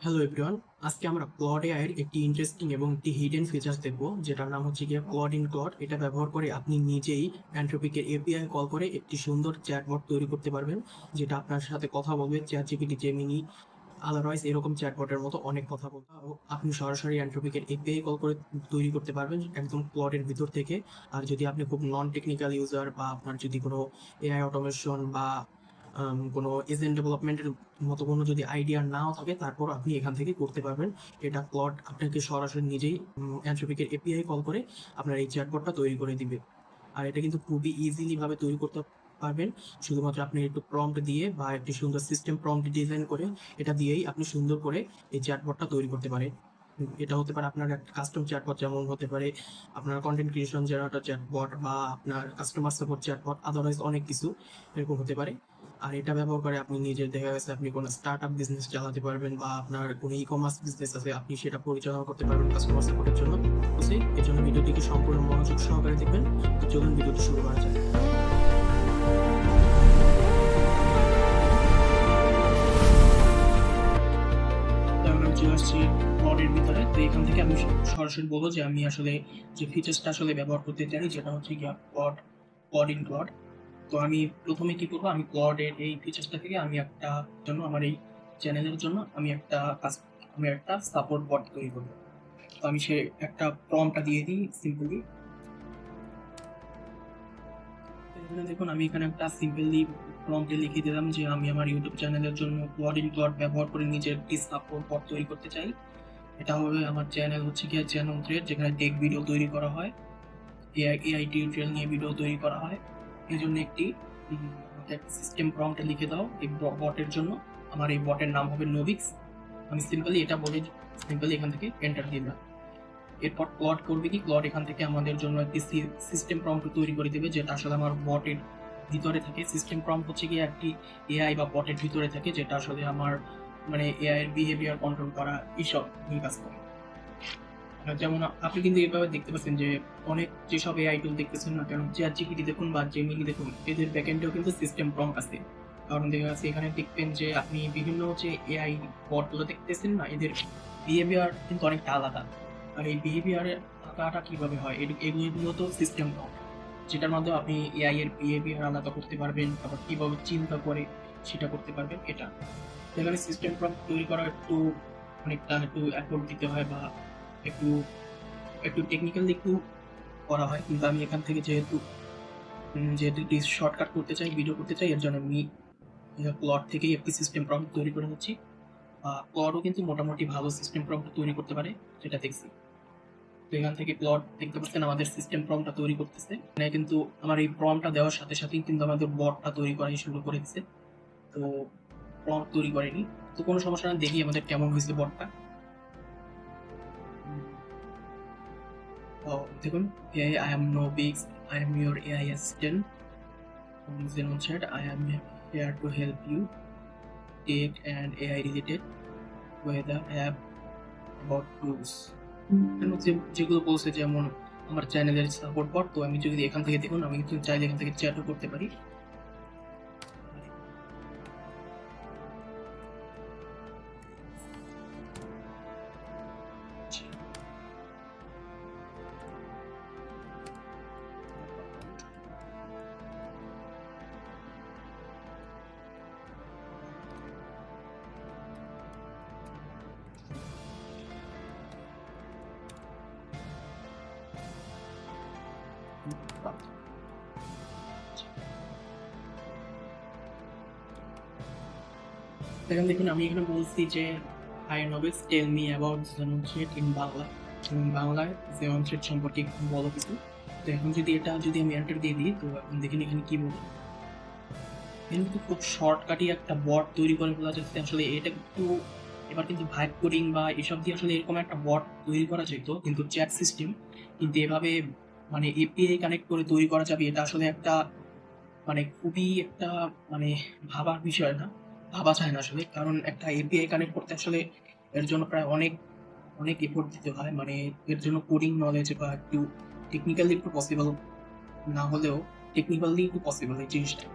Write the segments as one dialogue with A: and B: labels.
A: Hello everyone, আজকে আমরা clod AI এর একটি ইন্টারেস্টিং এবং একটি হিডেন ফিচার্স দেখব, যেটার নাম হচ্ছে গিয়ে ক্লড ইন ক্লড। এটা ব্যবহার করে আপনি নিজেই অ্যান্থ্রোপিকের এপিআই কল করে একটি সুন্দর চ্যাটবট তৈরি করতে পারবেন, যেটা আপনার সাথে কথা বলবে চ্যাটজিপিটি, জেমিনি, আদারওয়াইজ এরকম চ্যাটবটের মতো অনেক কথা বলবে। আপনি সরাসরি অ্যান্থ্রোপিকের এপিআই কল করে তৈরি করতে পারবেন একদম ক্লডের ভিতর থেকে। আর যদি আপনি খুব নন টেকনিক্যাল ইউজার বা আপনার যদি কোনো এআই অটোমেশন বা কোনো এজেন্ট ডেভেলপমেন্টের মতো কোনো যদি আইডিয়া নাও থাকে, তারপর আপনি এখান থেকে করতে পারবেন। এটা ক্লড আপনাকে সরাসরি নিজেই অ্যান্থ্রোপিকের এপিআই কল করে আপনার এই চ্যাটবটটা তৈরি করে দিবে। আর এটা কিন্তু খুবই ইজিলি ভাবে তৈরি করতে পারবেন। শুধুমাত্র আপনি একটু প্রম্পট দিয়ে বা একটি সুন্দর সিস্টেম প্রম্পট ডিজাইন করে এটা দিয়েই আপনি সুন্দর করে এই চ্যাটবটটা তৈরি করতে পারেন। এটা হতে পারে আপনার একটা কাস্টম চ্যাটবট, যেমন হতে পারে আপনার কন্টেন্ট ক্রিয়েশন জেনারেটর চ্যাটবট বা আপনার কাস্টমার সাপোর্ট চ্যাটবট, আদারওয়াইজ অনেক কিছু এরকম হতে পারে। আর এটা ব্যবহার করে আপনি নিজের, দেখা গেছে আপনি কোনো স্টার্ট আপ বিজনেস চালাতে পারবেন বা আপনার কোনো ই কমার্স বিজনেস আছে, আপনি সেটা পরিচালনা করতে পারবেন কাস্টমার সাপোর্টের জন্য। বুঝলি, এর জন্য ভিডিওটিকে সম্পূর্ণ মনোযোগ সহকারে দেখবেন। তো চলুন ভিডিওটি শুরু করা যাক। তো আমরা চলে আসছি ক্লডের ভিতরে। তো এখান থেকে আমি সরাসরি বলবো যে আমি আসলে যে ফিচার্সটা আসলে ব্যবহার করতে চাই, যেটা হচ্ছে কি ক্লড, ক্লড ইন ক্লড। তো আমি প্রথমে কি করবো, আমি ক্লডের এই ফিচার্সটা থেকে আমি একটা জন্য আমার এই চ্যানেলের জন্য আমি একটা সাপোর্ট বট তৈরি করবো। তো আমি সে একটা প্রম্পটটা দিয়ে দিই সিম্পলি। এখানে দেখুন, আমি এখানে একটা সিম্পলি প্রম্পটে লিখে দিলাম যে আমি আমার ইউটিউব চ্যানেলের জন্য ক্লড ইন ক্লড ব্যবহার করে নিজের একটি সাপোর্ট বট তৈরি করতে চাই। এটা হবে, আমার চ্যানেল হচ্ছে গিয়ে চ্যানেল থ্রেড, যেখানে টেক ভিডিও তৈরি করা হয়, এআই টিউটোরিয়াল নিয়ে ভিডিও তৈরি করা হয়। এই জন্য একটি সিস্টেম প্রম্পটে লিখে দাও এই বটের জন্য। আমার এই বটের নাম হবে নোবিক্স। আমি সিম্পলি এটা বলে সিম্পলি এখান থেকে এন্টার দিলাম। এরপর ক্লড করবে কি, ক্লড এখান থেকে আমাদের জন্য একটি সিস্টেম প্রম্পট তৈরি করে দেবে, যেটা আসলে আমার বটের ভিতরে থাকে। সিস্টেম প্রম্পট হচ্ছে গিয়ে একটি এআই বা বটের ভিতরে থাকে, যেটা আসলে আমার মানে এআই এর বিহেভিয়ার কন্ট্রোল করা এইসব নিয়ে কাজ করে। যেমন আপনি কিন্তু এভাবে দেখতে পাচ্ছেন যে অনেক যেসব এআই টুল দেখতেছেন না কেন, চ্যাট জিপিটি দেখুন বা জেমিনি দেখুন, এদের ব্যাকএন্ডেও কিন্তু সিস্টেম প্রম্পট আছে। কারণ দেখা যাচ্ছে এখানে দেখবেন যে আপনি বিভিন্ন যে এআই বটগুলো দেখতেছেন না, এদের বিহেভিয়ার কিন্তু অনেকটা আলাদা। আর এই বিহেভিয়ারের আলাদাটা কিভাবে হয়, এগুলো তো সিস্টেম প্রম্পট, যেটার মাধ্যমে আপনি এআই এর বিহেভিয়ার আলাদা করতে পারবেন, তারপর কিভাবে চিন্তা করে সেটা করতে পারবেন। এটা এখানে সিস্টেম প্রম্পট তৈরি করা একটু অনেকটা একটু এফোর্ট দিতে হয় বা একটু একটু টেকনিক্যালি একটু করা হয়। কিন্তু আমি এখান থেকে যেহেতু একটি শর্টকাট করতে চাই, ভিডিও করতে চাই, এর জন্য আমি ক্লড থেকেই একটি সিস্টেম প্রম্পট তৈরি করে নিচ্ছি। ক্লডও কিন্তু মোটামুটি ভালো সিস্টেম প্রম্পট তৈরি করতে পারে, যেটা দেখছি। তো এখান থেকে ক্লড দেখতে পাচ্ছেন আমাদের সিস্টেম প্রম্পটটা তৈরি করতেছে। মানে কিন্তু আমার এই প্রম্পটটা দেওয়ার সাথে সাথেই কিন্তু আমাদের বটটা তৈরি করাই শুরু করে দিচ্ছে। তো প্রম্পট তৈরি করেনি, তো কোনো সমস্যা না, দেখি আমাদের কেমন হয়েছে বটটা। দেখুন, AI, I am Nobix, I am your AI assistant from Xenon Chat. I am here to help you tech and AI related whether app about tools. যেগুলো বলছে, যেমন আমার চ্যানেলের সাপোর্ট বট। তো আমি যদি এখান থেকে দেখুন, আমি কিন্তু চাইলে এখান থেকে চ্যাটও করতে পারি। দেখেন দেখুন, আমি এখানে বলছি যে হাই নোবেলস, tell me about xenon thread in Bangla. বাংলায় জেনন থ্রেড সম্পর্কে একটু বলো কিছু। তো এখন যদি আমি এন্টার দিয়ে দিই, তো এখন দেখেন এখানে কি বলবো। কিন্তু খুব শর্টকাটই একটা বট তৈরি করে ফেলা যাচ্ছে। আসলে এটা একটু এবার কিন্তু ভাইব কোডিং বা এসব দিয়ে আসলে এরকম একটা বট তৈরি করা যেত, কিন্তু চ্যাট সিস্টেম। কিন্তু এভাবে মানে এপিআই কানেক্ট করে তৈরি করা যাবে, এটা আসলে একটা মানে খুবই একটা মানে ভাবার বিষয় না, ভাবা যায় না আসলে। কারণ একটা এপিআই কানেক্ট করতে আসলে এর জন্য প্রায় অনেক অনেক এফোর্ট দিতে হয়। মানে এর জন্য কোডিং নলেজ বা একটু টেকনিক্যালি একটু পসিবল না হলেও টেকনিক্যালি একটু পসিবল এই জিনিসটা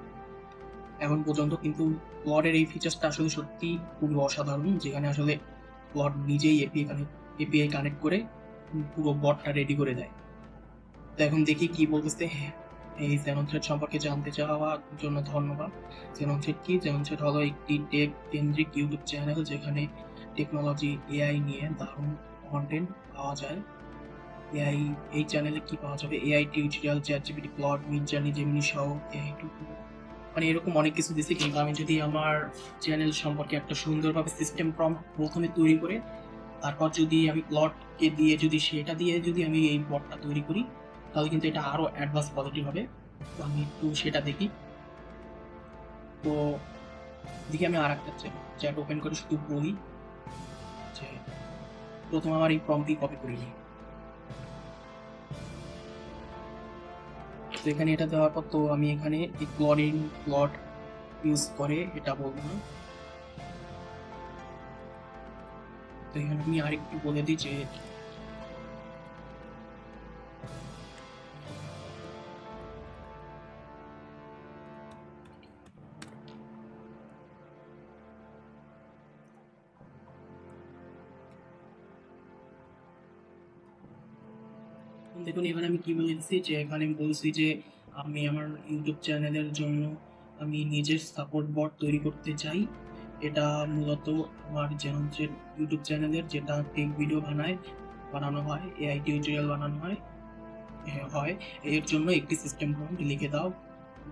A: এখন পর্যন্ত। কিন্তু ক্লডের এই ফিচার্সটা আসলে সত্যি খুবই অসাধারণ, যেখানে আসলে ক্লড নিজেই এপিআই কানেক্ট করে পুরো বটটা রেডি করে দেয়। তো এখন দেখি কি বলতেছে। এই জেনন থ্রেড সম্পর্কে জানতে চাওয়ার জন্য ধন্যবাদ। জেনন থ্রেড কি? জেনন থ্রেড হলো একটি টেক কেন্দ্রিক ইউটিউব চ্যানেল যেখানে টেকনোলজি, এআই নিয়ে দারুণ কন্টেন্ট পাওয়া যায়। এআই, এই চ্যানেলে কি পাওয়া যাবে? AI tutorial, ChatGPT, Claude, Midjourney, Gemini সহ এআই মানে এরকম অনেক কিছু দিছে। কিন্তু আমি যদি আমার চ্যানেল সম্পর্কে একটা সুন্দরভাবে সিস্টেম প্রম্পট প্রথমে তৈরি করে তারপর যদি আমি ক্লডকে দিয়ে সেটা দিয়ে আমি এই বটটা তৈরি করি, তাহলে কিন্তু এটা আরো অ্যাডভান্স কোয়ালিটি হবে। তো আমি একটু সেটা দেখি। তো দেখি আমি আর একটা চ্যাট ওপেন করে শুধু বলি যে প্রথমে আমার এই প্রম্পটটি কপি করে নিই। তো এখানে এটা দেওয়ার পর তো আমি এখানে এই ক্লড ইউজ করে এটা বলবো না। তো এখানে আমি আরেকটু বলে দিই যে দেখুন এখানে আমি কি বলেছি যে এখানে আমি বলছি যে আমি আমার ইউটিউব চ্যানেলের জন্য আমি নিজের সাপোর্ট বট তৈরি করতে চাই। এটা মূলত আমার জেনন্ত্রের ইউটিউব চ্যানেলের, যেটা টেক ভিডিও বানানো হয়, এআই টিউটোরিয়াল বানানো হয়। এর জন্য একটি সিস্টেম প্রম্পট লিখে দাও।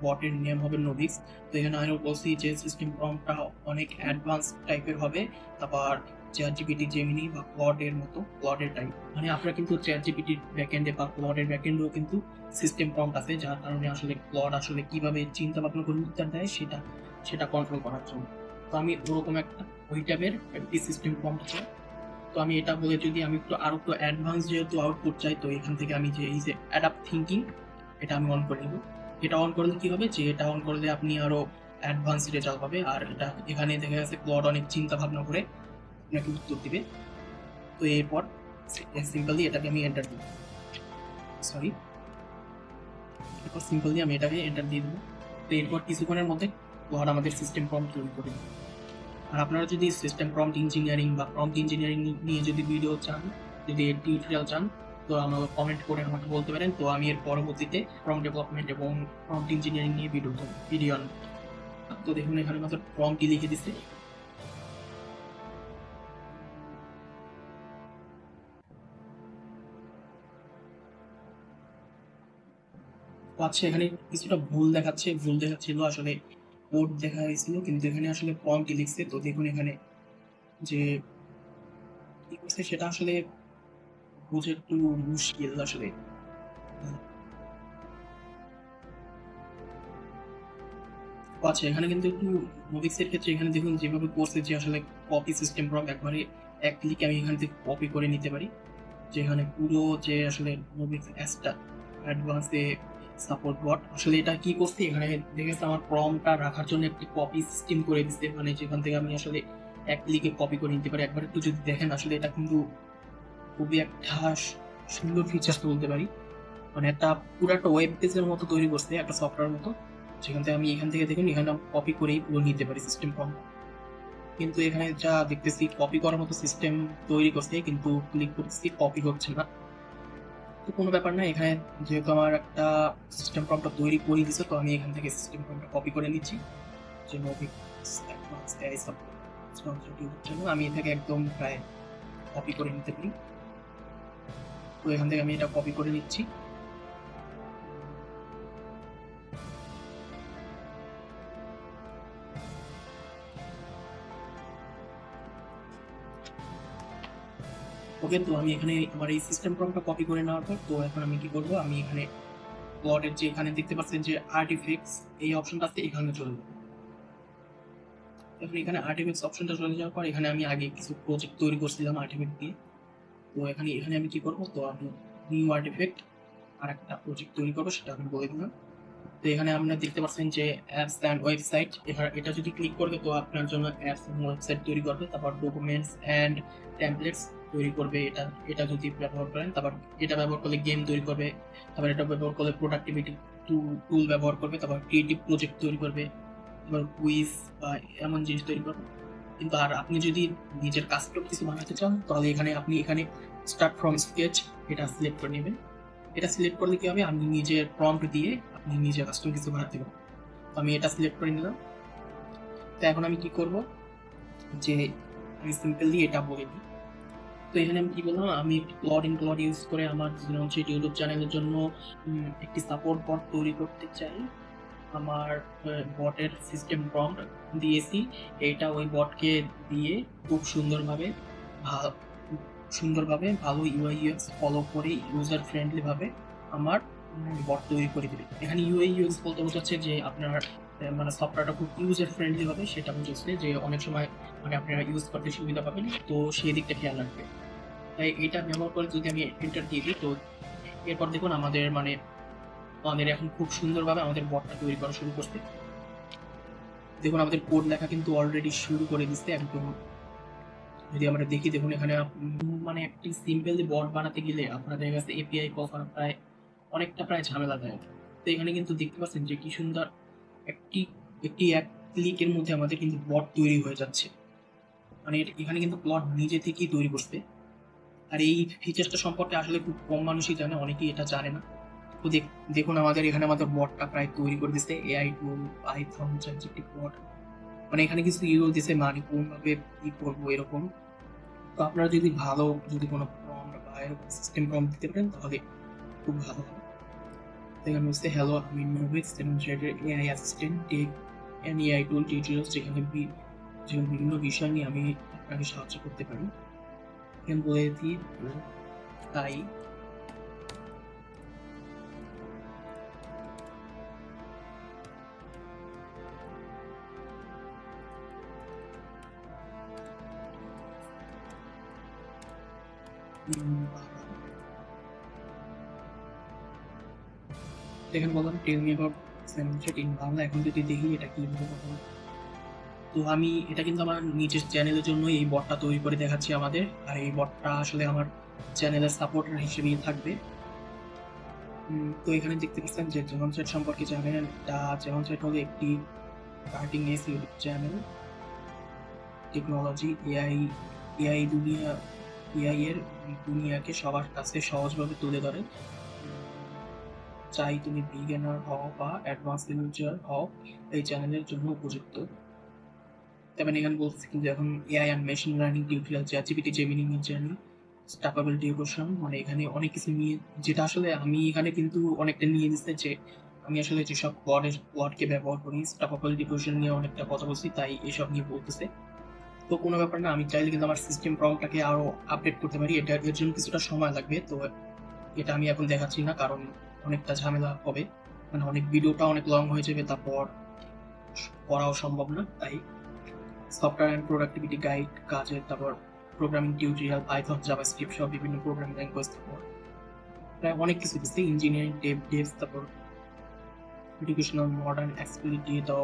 A: বটের নেম হবে নোভিক্স। তো এখানে আমি বলছি যে সিস্টেম প্রম্পটটা অনেক অ্যাডভান্স টাইপের হবে। তারপর চ্যাটজিপিটি, জেমিনি বা ক্লডের মতো ক্লডের টাইপ। মানে আপনার কিন্তু চ্যাটজিপিটির ব্যাকএন্ডে বা ক্লডের ব্যাকএন্ডেও কিন্তু সিস্টেম প্রম্পট আছে, যার কারণে আসলে ক্লড আসলে কিভাবে চিন্তা ভাবনা করে উত্তর দেয় সেটা কন্ট্রোল করার জন্য। তো আমি ওরকম ওই টাইপের একটি সিস্টেম প্রম্পট চাই। তো আমি এটা বলে যদি আমি আরো একটু অ্যাডভান্স যেহেতু আউটপুট চাই, তো এখান থেকে আমি যে এই যে অ্যাডাপ্ট থিঙ্কিং এটা আমি অন করে নেব। এটা অন করলে কি হবে যে এটা অন করলে আপনি আরো অ্যাডভান্স রেজাল্ট পাবে। আর এটা এখানে দেখা গেছে ক্লড অনেক চিন্তা ভাবনা করে আপনাকে উত্তর দিবে। তো এরপর সিম্পলি এটাকে আমি এন্টার দিব। এরপর সিম্পলি আমি এটাকে এন্টার দিয়ে দেবো। তো এরপর কিছুক্ষণের মধ্যে ক্লড আমাদের সিস্টেম প্রম্পট তৈরি করে দেবে। আর আপনারা যদি সিস্টেম প্রম্পট ইঞ্জিনিয়ারিং বা প্রম্পট ইঞ্জিনিয়ারিং নিয়ে যদি ভিডিও চান, যদি টিউটোরিয়াল চান, তো আমাকে কমেন্ট করে আমাকে বলতে পারেন। তো আমি এর পরবর্তীতে প্রম্পট ডেভেলপমেন্ট এবং প্রম্পট ইঞ্জিনিয়ারিং নিয়ে ভিডিও আনবো। তো দেখুন এখানে মাত্র প্রম্পটই লিখে দিচ্ছে। আচ্ছা, এখানে কিছুটা ভুল দেখাচ্ছিল আসলে কোড দেখা হয়েছিল, কিন্তু এখানে আসলে প্রম্পটই লিখছে। তো দেখুন এখানে যে কি করছে সেটা আসলে বুঝে একটু মুশকিল আসলে। আচ্ছা, এখানে কিন্তু একটু মুভিক্সের ক্ষেত্রে এখানে দেখুন যেভাবে করছে যে আসলে কপি সিস্টেম প্রম্পট একবারে এক ক্লিকে আমি এখান থেকে কপি করে নিতে পারি। যেখানে পুরো যে আসলে মুভিক্স অ্যাডভান্সে সাপোর্ট বট আসলে এটা কি করছে, এখানে দেখেছে আমার প্রম্পটটা রাখার জন্য একটি কপি সিস্টেম করে দিচ্ছে। মানে যেখান থেকে আমি আসলে এক ক্লিকে কপি করে নিতে পারি। একবার একটু যদি দেখেন আসলে এটা কিন্তু খুবই একটা সুন্দর ফিচার্স বলতে পারি। মানে পুরো একটা ওয়েব পেজের মতো তৈরি করছে, একটা সফটওয়্যার মতো, যেখান থেকে আমি এখান থেকে দেখুন এখানে কপি করেই পুরো নিতে পারি সিস্টেম প্রম্পট। কিন্তু এখানে যা দেখতেছি কপি করার মতো সিস্টেম তৈরি করছে, কিন্তু ক্লিক করতেছি কপি হচ্ছে না। তো কোনো ব্যাপার না, এখানে যেহেতু আমার একটা সিস্টেম প্রম্পট তৈরি করে দিছে, তো আমি এখান থেকে সিস্টেম প্রম্পট কপি করে নিচ্ছি। যে আমি এটাকে একদম প্রায় কপি করে নিতে পারি। তো এখান থেকে আমি এটা কপি করে নিচ্ছি। ওকে, তো আমি এখানে আমার এই সিস্টেম প্রম্পটটা কপি করে নেওয়ার পর, তো এখন আমি কি করবো, আমি এখানে ক্লডের যে এখানে দেখতে পাচ্ছেন যে আর্টিফ্যাক্টস এই অপশনটা আছে, এখানে চলে যাবো। এখন এখানে আর্টিফ্যাক্টস অপশনটা চলে যাওয়ার পর এখানে আমি আগে কিছু প্রজেক্ট তৈরি করছিলাম আর্টিফ্যাক্ট দিয়ে। তো এখানে আমি কি করবো, তো আমি নিউ আর্টিফ্যাক্ট আর একটা প্রজেক্ট তৈরি করবো, সেটা আমি বলে দিলাম। তো এখানে আপনারা দেখতে পাচ্ছেন যে অ্যাপস অ্যান্ড ওয়েবসাইট, এটা যদি ক্লিক করবে তো আপনার জন্য অ্যাপস এবং ওয়েবসাইট তৈরি করবে। তারপর ডকুমেন্টস অ্যান্ড টেমপ্লেটস তৈরি করবে, এটা যদি ব্যবহার করেন। তারপর এটা ব্যবহার করলে গেম তৈরি করবে। তারপর এটা ব্যবহার করলে প্রোডাক্টিভিটি টুল ব্যবহার করবে। তারপর ক্রিয়েটিভ প্রজেক্ট তৈরি করবে। তারপর কুইজ বা এমন জিনিস তৈরি করবে। কিন্তু আর আপনি যদি নিজের কাস্টম কিছু বানাতে চান তাহলে আপনি এখানে স্টার্ট ফ্রম স্কেচ এটা সিলেক্ট করে নেবেন। এটা সিলেক্ট করলে কি হবে, আপনি নিজের প্রম্পট দিয়ে আপনি নিজের কাস্টম কিছু বানাতে পারবেন। তো আমি এটা সিলেক্ট করে নিলাম। তো এখন আমি কি করব, যে আমি সিম্পলি এটা বলে দিই। তো এখানে আমি কি বললাম, আমি ক্লড ইউজ করে আমার ইউটিউব চ্যানেলের জন্য একটি সাপোর্ট বট তৈরি করতে চাই। আমার বটের সিস্টেম প্রম্পট দিয়েছি, এইটা ওই বটকে দিয়ে খুব সুন্দরভাবে ভালো ইউআই ইউএক্স ফলো করে ইউজার ফ্রেন্ডলি ভাবে আমার বট তৈরি করে দেবে। এখানে ইউআই ইউএক্স বলতে বোঝাচ্ছে যে আপনার মানে সফটওয়্যারটা খুব ইউজার ফ্রেন্ডলি হবে, সেটা বোঝাচ্ছে যে অনেক সময় মানে আপনারা ইউজ করতে সুবিধা পাবেন, তো সেই দিকটা খেয়াল রাখবে। তাই এটা ব্যবহার করে যদি আমি এন্টার দিয়ে দিই, তো এরপর দেখুন আমাদের এখন খুব সুন্দরভাবে আমাদের বটটা তৈরি করা শুরু করছে। দেখুন আমাদের কোড লেখা কিন্তু অলরেডি শুরু করে দিচ্ছে একদম। যদি আমরা দেখি, দেখুন এখানে মানে একটি সিম্পলি বট বানাতে গেলে আপনাদের কাছে এপিআই কল করা প্রায় ঝামেলা দেয়। তো এখানে কিন্তু দেখতে পাচ্ছেন যে কি সুন্দর একটি এক ক্লিকের মধ্যে আমাদের কিন্তু বট তৈরি হয়ে যাচ্ছে। মানে এখানে কিন্তু প্লট নিজে থেকেই তৈরি করছে। আর এই ফিচারসটা সম্পর্কে আসলে খুব কম মানুষই জানে, অনেকেই এটা জানে না। তো দেখুন আমাদের বটটা প্রায় তৈরি করে দিচ্ছে। এআই টুল, পাইথন, চ্যাটজিপিটি বট, মানে এখানে কিছু দিছে মানে কোনভাবে কি করবো এরকম। তো আপনারা যদি কোনো প্রম্পট বা এরকম সিস্টেম প্রম্পট দিতে পারেন তাহলে খুব ভালো হবে। এখানে হচ্ছে হ্যালো, আমি নোভিক AI assistant tech and AI tool tutorials, যেখানে বিভিন্ন বিষয় নিয়ে আমি আপনাকে সাহায্য করতে পারি। এখানে বলে দিই তাই দেখেন বললাম tell me about Snapchat in Bangla. এখন যদি দেখি এটা কি বলবো, তো আমি এটা কিন্তু আমার নিজের চ্যানেলের জন্য এই বটটা তৈরি করে দেখাচ্ছি আমাদের। আর এই বটটা আসলে আমার চ্যানেলের সাপোর্টার হিসেবেই থাকবে। তো এখানে দেখতে পাচ্ছেন যে জেমনচ্যাট সম্পর্কে জানেন। জেমনচ্যাট হলো একটি cutting edge YouTube channel, technology AI এর দুনিয়াকে সবার কাছে সহজভাবে তুলে ধরে। চাই তুমি বিগিনার হও বা অ্যাডভান্স ইউজার হও, এই চ্যানেলের জন্য উপযুক্ত। তেমন এখানে বলছি কিন্তু এখন AI and machine learning tutorial, ChatGPT, Gemini journey, স্টাফেবল ডিউরেশন, মানে এখানে অনেক কিছু নিয়ে, যেটা আসলে আমি এখানে কিন্তু অনেকটা নিয়ে নিতে যে আমি আসলে যেসব ওয়ার্ডকে ব্যবহার করি, স্টাফেবল ডিউরেশন নিয়ে অনেকটা কথা বলছি, তাই এসব নিয়ে বলতেছে। তো কোনো ব্যাপার না, আমি চাইলে কিন্তু আমার সিস্টেম প্রম্পটটাকে আরও আপডেট করতে পারি। এর জন্য কিছুটা সময় লাগবে, তো এটা আমি এখন দেখাচ্ছি না, কারণ অনেকটা ঝামেলা হবে, মানে ভিডিওটা অনেক লং হয়ে যাবে, তারপর করাও সম্ভব না। তাই সফটওয়্যার অ্যান্ড প্রোডাক্টিভিটি গাইড, কাজের, তারপর প্রোগ্রামিং টিউটোরিয়াল, পাইথন, জাভাস্ক্রিপ্ট সহ বিভিন্ন প্রোগ্রামিং ল্যাঙ্গুয়েজ, তারপর প্রায় অনেক কিছু দিচ্ছে, ইঞ্জিনিয়ারিং ডেভস, তারপর এডুকেশনাল মডার্ন অ্যাক্সেসিবিলিটি। তো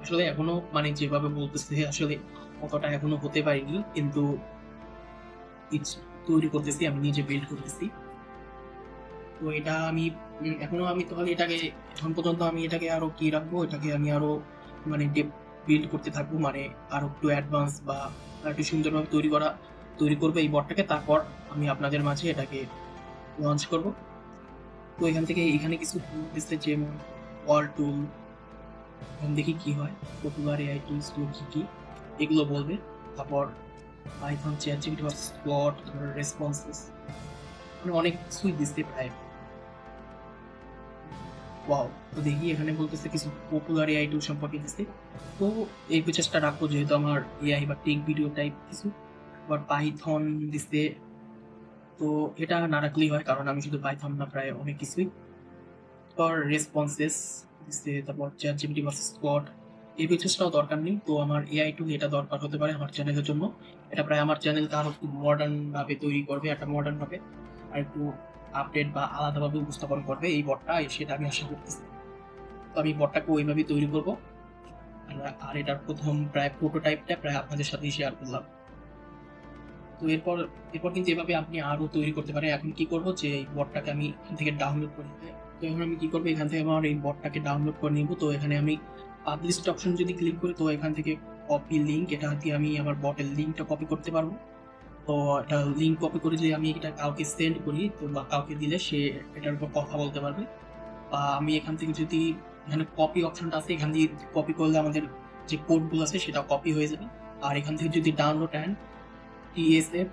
A: আসলে এখনো মানে যেভাবে বলতেছে আসলে অতটা এখনো হতে পারিনি, কিন্তু তৈরি করতেছি, আমি নিজে বিল্ড করতেছি। তো এটা আমি তাহলে এখন পর্যন্ত আমি এটাকে আরো কি রাখবো, এটাকে আমি আরো মানে বিল্ড করতে থাকবো, মানে আরো একটু অ্যাডভান্স বা একটু সুন্দরভাবে তৈরি করবো এই বটটাকে। তারপর আমি আপনাদের মাঝে এটাকে লঞ্চ করব। তো এখানে কিছু টুল দিচ্ছে, যেমন ওয়াল টুল, দেখি কি হয়, পপুলার এআই টুলস গুলো কি এগুলো বলবে। তারপর পাইথন, চ্যাটজিপিটি, প্লট, তারপর রেসপন্সেস, মানে অনেক কিছুই দিচ্ছে প্রায়। ওয়াও, তো দেখি এখানে বলতেছে কিছু পপুলার এআই টুল সম্পর্কে দিচ্ছে। তো এই প্রচেষ্টা রাখবো, যেহেতু আমার এআই বা টেক ভিডিও টাইপ কিছু। আবার পাইথন দিচ্ছে, তো এটা না রাখলেই হয়, কারণ আমি শুধু পাইথন না, প্রায় অনেক কিছুই। তারপর রেসপন্সেস দিচ্ছে, তারপর চ্যাটজিপিটি ভার্সেস ক্লড, এই প্রচেষ্টাও দরকার নেই। তো আমার এআই টুল এটা দরকার হতে পারে আমার চ্যানেলের জন্য। এটা প্রায় আমার চ্যানেলকে আরো একটু মডার্ন ভাবে তৈরি করবে, একটা মডার্ন ভাবে আর একটু আপডেট বা আলাদাভাবে উপস্থাপন করবে এই বটটা, সেটা আমি আশা করতেছি। তো আমি বটটাকে ওইভাবেই তৈরি করবো। আর এটার প্রথম প্রায় প্রোটোটাইপটা প্রায় আপনাদের সাথেই শেয়ার করলাম। তো এরপর কিন্তু এভাবে আপনি আরো তৈরি করতে পারেন। এখন কি করবো, যে এই বটটাকে আমি এখান থেকে ডাউনলোড করে নিতে। তো এখন আমি কি করবো, এখান থেকে আমার এই বটটাকে ডাউনলোড করে নিব। তো এখানে আমি পাবলিশড অপশন যদি ক্লিক করি, তো এখান থেকে কপি লিঙ্ক, এটা দিয়ে আমি আমার বটের লিঙ্কটা কপি করতে পারবো। তো এটা লিঙ্ক কপি করে যদি আমি এটা কাউকে সেন্ড করি, তো বা কাউকে দিলে সে এটার উপর কথা বলতে পারবে। বা আমি এখান থেকে যদি এখানে কপি অপশনটা আছে, এখান দিয়ে কপি করলে আমাদের যে কোডগুলো আছে সেটা কপি হয়ে যাবে। আর এখান থেকে যদি ডাউনলোড অ্যান্ড টিএসএফ,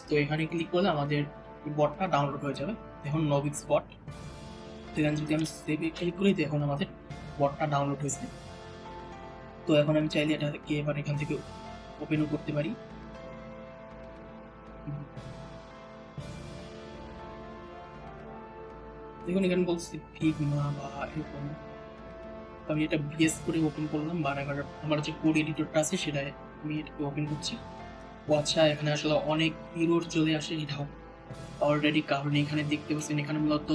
A: তো এখানে ক্লিক করলে আমাদের বটটা ডাউনলোড হয়ে যাবে। দেখুন নবিক্স বট। তো এখানে যদি আমি সেভে ক্লিক করি, দেখুন আমাদের বটটা ডাউনলোড হয়েছে। তো এখন আমি চাইলে এটাকে এবার এখান থেকে ওপেনও করতে পারি। দেখুন এখানে বলছি ফিগমা বা এরকম। তো আমি এটা বিএস করে ওপেন করলাম, বা এবার আমার যে কোড এডিটরটা আছে সেটাই আমি এটাকে ওপেন করছি। ও আচ্ছা, এখানে আসলে অনেক এরর চলে আসে এটাও অলরেডি, কারণ এখানে দেখতে পাচ্ছেন এখানে মূলত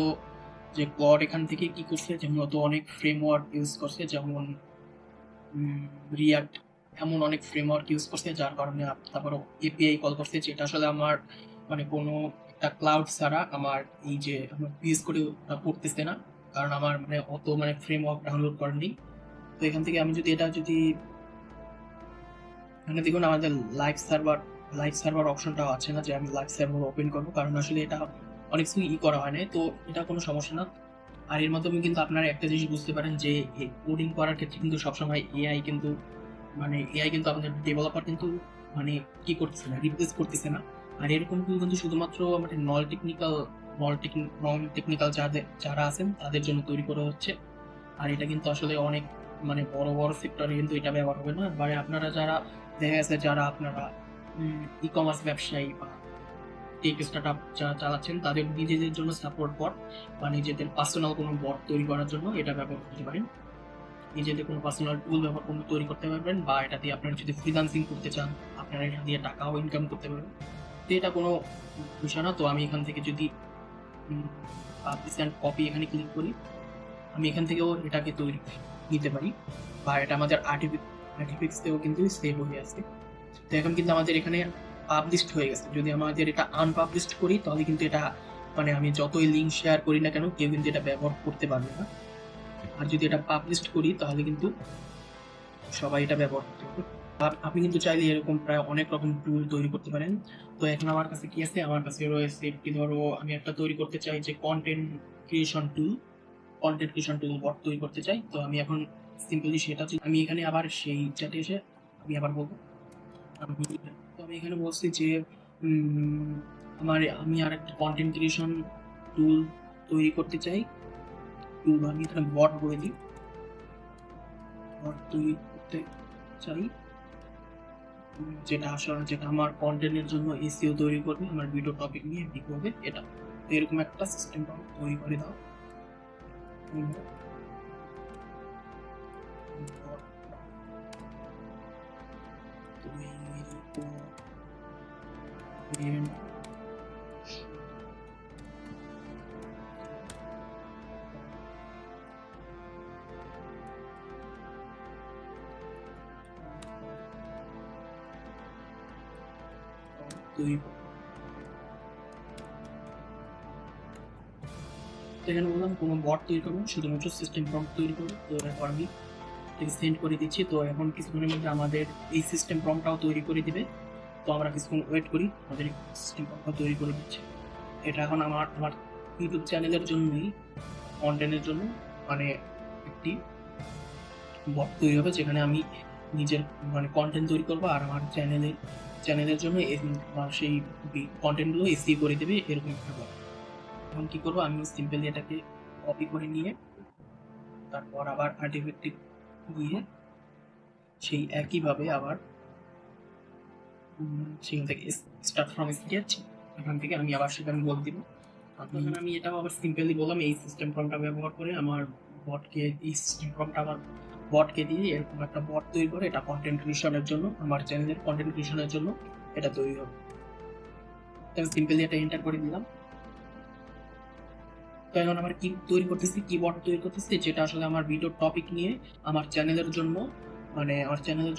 A: যে কোড এখান থেকে কি করছে, যে মূলত অনেক ফ্রেমওয়ার্ক ইউজ করছে, যেমন রিয়াক্ট, এমন অনেক ফ্রেমওয়ার্ক ইউজ করছে, যার কারণে তারপর এপিআই কল করছে, যেটা আসলে আমার মানে কোনো একটা ক্লাউড ছাড়া আমার এই যে আমার ইউজ করে করতেছে না, কারণ আমার মানে অত মানে ফ্রেমওয়ার্ক ডাউনলোড করেনি। তো এখান থেকে আমি যদি এটা যদি এখানে দেখুন আমাদের লাইভ সার্ভার অপশনটাও আছে না, যে আমি লাইভ সার্ভার ওপেন করবো, কারণ আসলে এটা অনেক কিছু করা হয় না, তো এটা কোনো সমস্যা না। আর এর মাধ্যমে কিন্তু আপনারা একটা জিনিস বুঝতে পারেন যে কোডিং করার ক্ষেত্রে কিন্তু সবসময় এআই কিন্তু আমাদের ডেভেলপার কিন্তু মানে কি করতেছে না, রিপ্লেস করতেছে না। আর এরকম কিন্তু শুধুমাত্র মানে নন টেকনিক্যাল যারা আছেন তাদের জন্য তৈরি করা হচ্ছে। আর এটা কিন্তু আসলে অনেক মানে বড় বড় সেক্টরে কিন্তু এটা ব্যবহার হবে না। মানে আপনারা যারা দেখা গেছে যারা আপনারা ই কমার্স ব্যবসায়ী বা টেক স্টার্টআপ যারা চালাচ্ছেন, তাদের নিজেদের জন্য সাপোর্ট বট বা নিজেদের পার্সোনাল কোনো বট তৈরি করার জন্য এটা ব্যবহার করতে পারেন। নিজেদের কোনো পার্সোনাল টুল ব্যবহার করে তৈরি করতে পারবেন, বা এটা দিয়ে আপনারা যদি ফ্রিল্যান্সিং করতে চান, আপনারা এটা দিয়ে টাকাও ইনকাম করতে পারবেন। তো এটা কোনো বিষয় না। তো আমি এখান থেকে যদি পাবলিশ অ্যান্ড কপি এখানে ক্লিক করি, আমি এখান থেকেও এটাকে তৈরি নিতে পারি, বা এটা আমাদের আর্টিফিক্সতেও কিন্তু সেভ হয়ে আছে। তো এখন কিন্তু আমাদের এখানে পাবলিশড হয়ে গেছে। যদি আমাদের এটা আনপাবলিশড করি, তাহলে কিন্তু এটা মানে আমি যতই লিঙ্ক শেয়ার করি না কেন, কেউ কিন্তু এটা ব্যবহার করতে পারবে না। আর যদি এটা পাবলিশড করি, তাহলে কিন্তু সবাই এটা ব্যবহার করতে পারবে। আপনি কিন্তু চাইলে এরকম প্রায় অনেক রকম টুল তৈরি করতে পারেন। তো এখন আমার কাছে কি আছে, আমার কাছে রয়েছে একটি, ধরো আমি একটা তৈরি করতে চাই যে কন্টেন্ট ক্রিয়েশন টুল বট তৈরি করতে চাই। তো আমি এখন সিম্পলি সেটা আমি এখানে আবার সেই চ্যাটে এসে আমি আবার বলবো, আমি এখানে বলছি যে আমি আর একটা কন্টেন্ট ক্রিয়েশন টুল তৈরি করতে চাই। আমি এখানে বট বলে দিই, বট তৈরি করতে চাই, যেটা আমার কন্টেন্টের জন্য এসইও তৈরি করবে, আমার ভিডিও টপিক নিয়ে এমপি করবে। এটা এরকম একটা সিস্টেম তৈরি করে দাও। এখানে বললাম কোনো বট তৈরি করবো, শুধুমাত্র সিস্টেম প্রম্পট তৈরি করবো। তো এরপর আমি সেন্ড করে দিচ্ছি। তো এখন কিছুক্ষণের মধ্যে আমাদের এই সিস্টেম প্রম্পটটাও তৈরি করে দিবে। তো আমরা কিছুক্ষণ ওয়েট করি, আমাদের সিস্টেম প্রম্পটটা তৈরি করে দিচ্ছে। এটা এখন আমার ইউটিউব চ্যানেলের জন্যই, কন্টেন্টের জন্য মানে একটি বট তৈরি হবে, যেখানে আমি নিজের মানে কন্টেন্ট তৈরি করবো, আর আমার চ্যানেলের জন্য সেই কন্টেন্টগুলো এসি করে দেবে, এরকম একটা বট। এখন কি করবো, আমি সিম্পলি এটাকে কপি করে নিয়ে তারপর আবার আর্টিফ্যাক্টে গিয়ে সেই একইভাবে আবার সেখান থেকে স্টার্ট ফ্রম স্কেচ, এখান থেকে আমি আবার সেখানে বলে দিব। তখন আমি এটাও আবার সিম্পলি বললাম এই সিস্টেম ফর্মটা ব্যবহার করে আমার বটকে দিয়ে এরকম একটা বট তৈরি করে এটা কন্টেন্ট ক্রিয়েশনের জন্য, আমার চ্যানেলের কন্টেন্ট ক্রিয়েশনের জন্য এটা তৈরি হবে। আমি সিম্পলি এটা এন্টার করে দিলাম। তো এখন আমার কি তৈরি করতেছি, কি বট তৈরি করতেছি, যেটা আসলে আমার ভিডিও টপিক নিয়ে আমার চ্যানেলের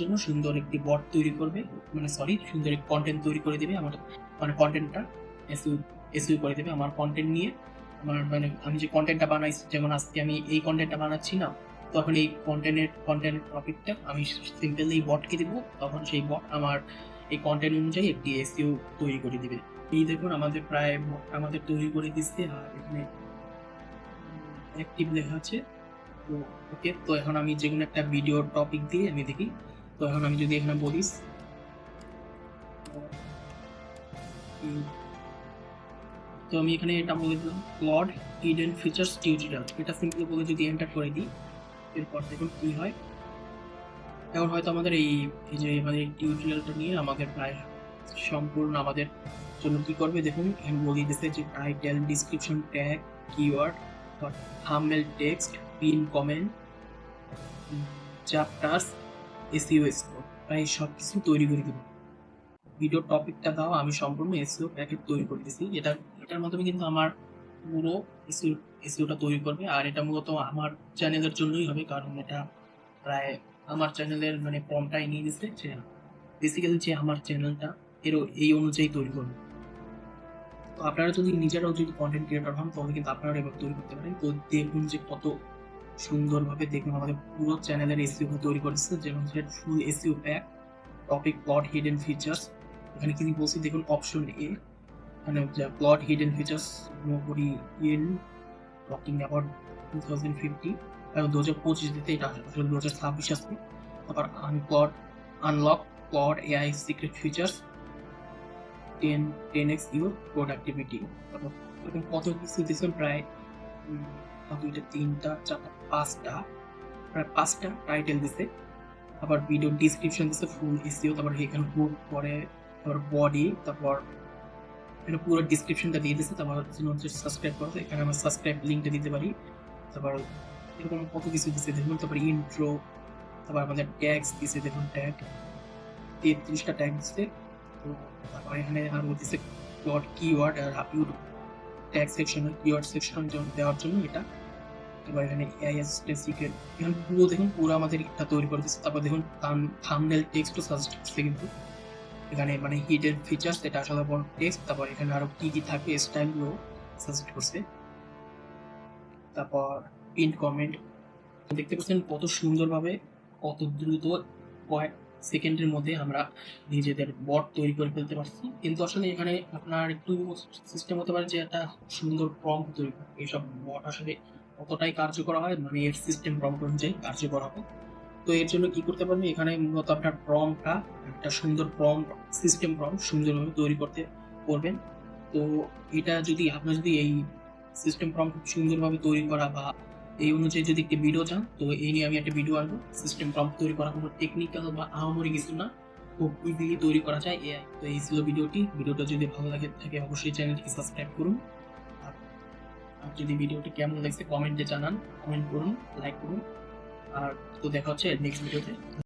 A: জন্য সুন্দর একটি বট তৈরি করবে, সুন্দর একটি কন্টেন্ট তৈরি করে দিবে। আমার মানে কন্টেন্টটা এসইউ করে দেবে আমার কন্টেন্ট নিয়ে। আমার মানে আমি যে কন্টেন্টটা বানাইছি, যেমন আজকে আমি এই কন্টেন্টটা বানাচ্ছি না, তখন এই কন্টেন্ট টপিকটা আমি সিম্পলি বটকে দিব, তখন সেই বট আমার এই কন্টেন্ট অনুযায়ী একটি এসইও তৈরি করে দিবে। এই দেখুন আমাদের প্রায় বট আমাদের তৈরি করে দিচ্ছে, আর এখানে অ্যাক্টিভ লেখা আছে। তো ওকে, তো এখন আমি যে কোনো একটা ভিডিও টপিক দিয়ে আমি দেখি। তো এখন আমি যদি এখানে বলিস তো আমি এখানে এটা বলে দিলাম ক্লড হিডেন ফিচার্স টিউটোরিয়াল, এটা সিম্পলি বলে যদি এন্টার করে দিই, এরপর দেখুন কি হয়। এখন হয়তো আমাদের এই যে মানে টিউটোরিয়ালটা নিয়ে আমাদের প্রায় সম্পূর্ণ আমাদের জন্য কি করবে দেখুন। আমি বলে দিতেছে যে title, description, tag, keyword, thumbnail, text, pin comment, chapters, SEO score, প্রায় সব কিছু তৈরি করে দেবো। ভিডিও টপিকটা দাও, আমি সম্পূর্ণ এসইও প্যাকেট তৈরি করে দিচ্ছি। এটার মাধ্যমে কিন্তু আমার পুরো এসইওটা তৈরি করবে, আর এটা মূলত আমার চ্যানেলের জন্যই হবে, কারণ এটা প্রায় আমার চ্যানেলের মানে ফর্মটাই নিয়ে দিচ্ছে যে বেসিক্যালি যে আমার চ্যানেলটা এই অনুযায়ী তৈরি করবে। তো আপনারা যদি নিজেরাও যদি কন্টেন্ট ক্রিয়েটর হন তাহলে কিন্তু আপনারা এবার তৈরি করতে পারেন। তো দেখুন যে কত সুন্দরভাবে দেখুন আমাদের পুরো চ্যানেলের এসইও তৈরি করেছে, যেমন full SEO pack, topic, plot, hidden features. এখানে কি বলছি দেখুন, অপশন এ মানে plot, hidden features, nobody in talking about 2050 এবং 2025 দিতে, এটা আসলে 2026 আসবে। তারপর unlock plot AI secret features 10x your productivity. তারপর এরকম কত কিছু দিয়েছেন, প্রায় 2টা 3টা 4টা 5টা, প্রায় 5টা টাইটেল দিছে। আবার ভিডিও ডিসক্রিপশন দিছে ফুল এসইও, তারপর এখানে হুক পরে, তারপর বডি, তারপর এটা পুরো ডিসক্রিপশনটা দিয়ে দিচ্ছে। তারপর হচ্ছে সাবস্ক্রাইব করতে, এখানে আমরা সাবস্ক্রাইব লিঙ্কটা দিতে পারি। তারপর এরকম কত কিছু দিচ্ছে দেখুন। তারপর ইন্ট্রো, তারপর আমাদের ট্যাগস দিচ্ছে দেখুন, ট্যাগ 33টা ট্যাগ দিচ্ছে। তো তারপর এখানে আর বলতেছে প্লট, কিওয়ার্ড আর YouTube tag section, keyword section দেওয়ার জন্য এটা। এবার এখানে এআই অ্যাসিস্ট্যান্ট সিক্রেট, এখানে পুরো দেখুন পুরো আমাদের এটা তৈরি করে দিচ্ছে। তারপর দেখুন থাম্বনেল টেক্সটও সাজেস্ট করছে কিন্তু এখানে, মানে হিডেন ফিচার্স এটা আসলে বড় টেক্সট। তারপর এখানে আরো কি কি থাকবে স্টাইলগুলো সাজেস্ট করছে। তারপর পিন কমেন্ট দেখতে পাচ্ছেন কত সুন্দরভাবে, কত দ্রুত কয়েক সেকেন্ডের মধ্যে আমরা নিজেদের বট তৈরি করে ফেলতে পারছি। কিন্তু আসলে এখানে আপনার একটু সিস্টেম হতে পারে যে একটা সুন্দর প্রম্পট তৈরি করে, এইসব বট আসলে কতটাই কার্যকর হয় মানে এর সিস্টেম প্রম্পট অনুযায়ী কার্যকর হবে। তো এর জন্য কি করতে পারবেন, এখানে মূলত আপনার প্রম্পটটা একটা সুন্দর সিস্টেম প্রম্পট সুন্দরভাবে তৈরি করতে পারবেন। তো এটা যদি আপনার যদি এই সিস্টেম প্রম্পট সুন্দরভাবে তৈরি করা বা এই অনুযায়ী যদি একটি ভিডিও চান, তো এই নিয়ে আমি একটা ভিডিও আনবো। সিস্টেম প্রম্পট তৈরি করা কোনো টেকনিক্যাল বা আহামরি কিছু না, খুব ইজিলি তৈরি করা যায় এআই। তো এই ছিল ভিডিওটা যদি ভালো লাগে থাকে অবশ্যই চ্যানেলটিকে সাবস্ক্রাইব করুন। আর যদি ভিডিওটি কেমন লাগছে কমেন্টে জানান, কমেন্ট করুন, লাইক করুন। আর তো দেখা হচ্ছে নেক্সট ভিডিওতে।